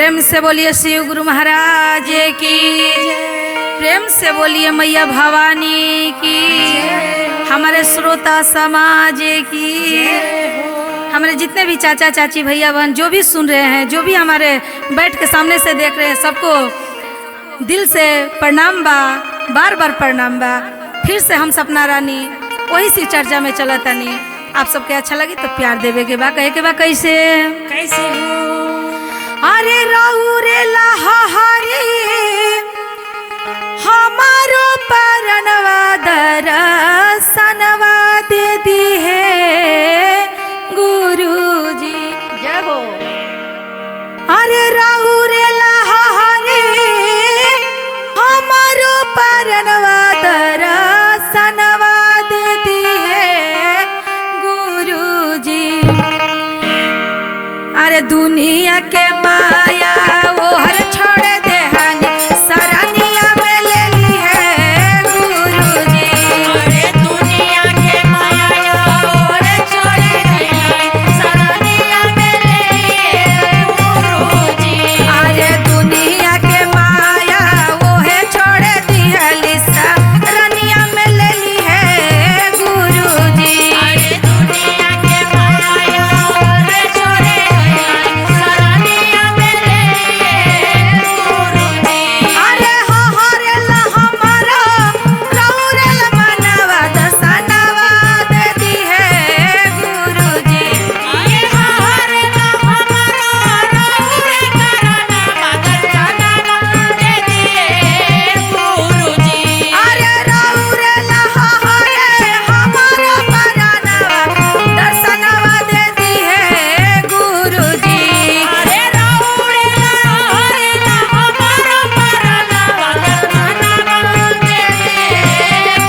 प्रेम से बोलिए शिव गुरु महाराज की, प्रेम से बोलिए मैया भवानी की, हमारे श्रोता समाज की, हमारे जितने भी चाचा चाची भैया बहन जो भी सुन रहे हैं, जो भी हमारे बैठ के सामने से देख रहे हैं, सबको दिल से प्रणाम बा, बार बार प्रणाम बा। फिर से हम सपना रानी वही सी चर्चा में चला तनी। आप सबके अच्छा लगी तो प्यार देवे के बा, कहे के बा कैसे कैसे हो अरे राउरे लहारी हमारो परनवा दरसनवा दे दी है गुरुजी। जय हो। अरे राउरे लहारी हमारो परनवा दरसनवा दे दी है गुरुजी। अरे दुनिया के माया वो हर छोड़ दे हनी सरनिया में ले ली है गुरुजी। अरे दुनिया के माया और छोड़ दे सरनिया में ले लिए गुरुजी। अरे दुनिया के माया वो है छोड़ दी हली सरनिया में ले ली है गुरुजी। अरे दुनिया के माया और छोड़ दे सरनिया में ले लिए गुरुजी। अरे हो रे ला हमारा रौरे ला मनवा दसनवा दे दी है गुरुजी। अरे हरे ना हमारा रौरे करना मदरसना दे दिए गुरुजी। अरे रौरे ला हरे हमारा परनवा दर्शनवा दे दी है गुरुजी। अरे रौरे ना हरे ना हमारा परना मदरसना दे दिए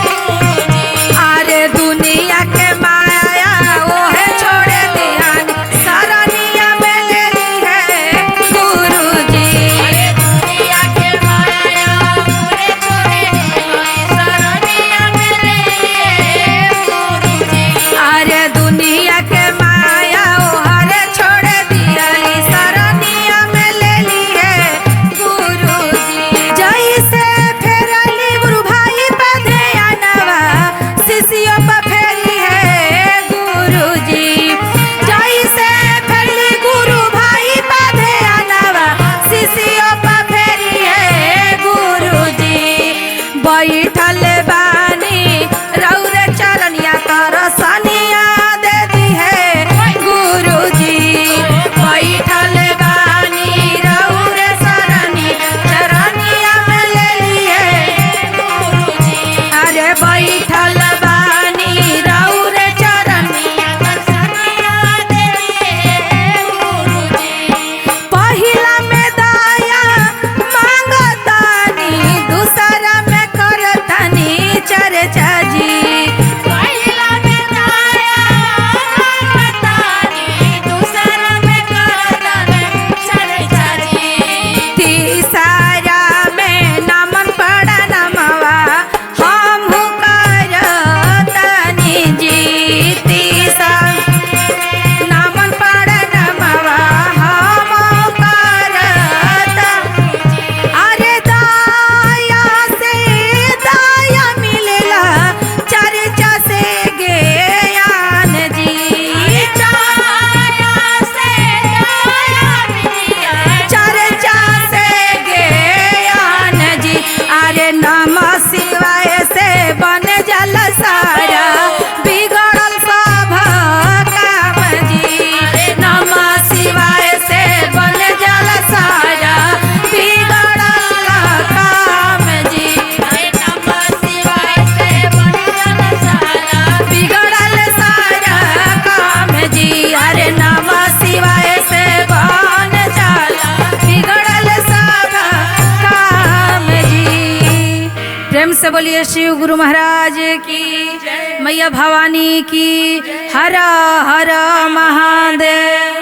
गुरुजी। अरे दुनिया के माया वो है छोड़ दियानी सरनिया में ले ली है गुरुजी। अरे दुनिया के माया और छोड़ दे सरनिया में ले लिए गुरुजी। अरे दुनिया के माया ओ हरे छोड़ दियाली सरनिया में ले ली है गुरुजी। जैसे फेरली गुरु भाई पधे अनवा शिष्यों पर फेरी है गुरुजी। जैसे फेरली गुरु भाई पधे अनवा शिष्यों पर फेरी है गुरुजी। बैठल बानी रौरे चरनिया तरसनिया दे दी है गुरुजी। बैठल बानी रौरे सरनी चरनिया में ले ली है गुरुजी। अरे बैठल बानी रौरे चरनिया दर्शनिया दे दिए गुरुजी। पहिला में दया मांगतानी दूसरा में करतानी चर्चा जी। पहिला में दया मांगतानी दूसरा में करतानी चर्चा जी। तीसरा में नमन पड़ा नमवा हमहु करतानी जी। तीसरा नमन पड़ा नमवा हमहु करतानी। अरे दया से दया मिलेला चर्चा से ज्ञान जी। दया से दया मिलिया चर्चा से ज्ञान जी। अरे नमः शिवाय से बन जल सारा बिगड़ल सब काम जी। नमः शिवाय से बन जल सारा बिगड़ल काम जी। अरे नमः शिवाय से बन जल सारा बिगड़ल सारा काम जी। अरे नमः शिवाय से बन जाला बिगड़ल सारा काम जी। प्रेम से बोलिए शिव गुरु महाराज की, मैया भवानी की, हर हर महादेव।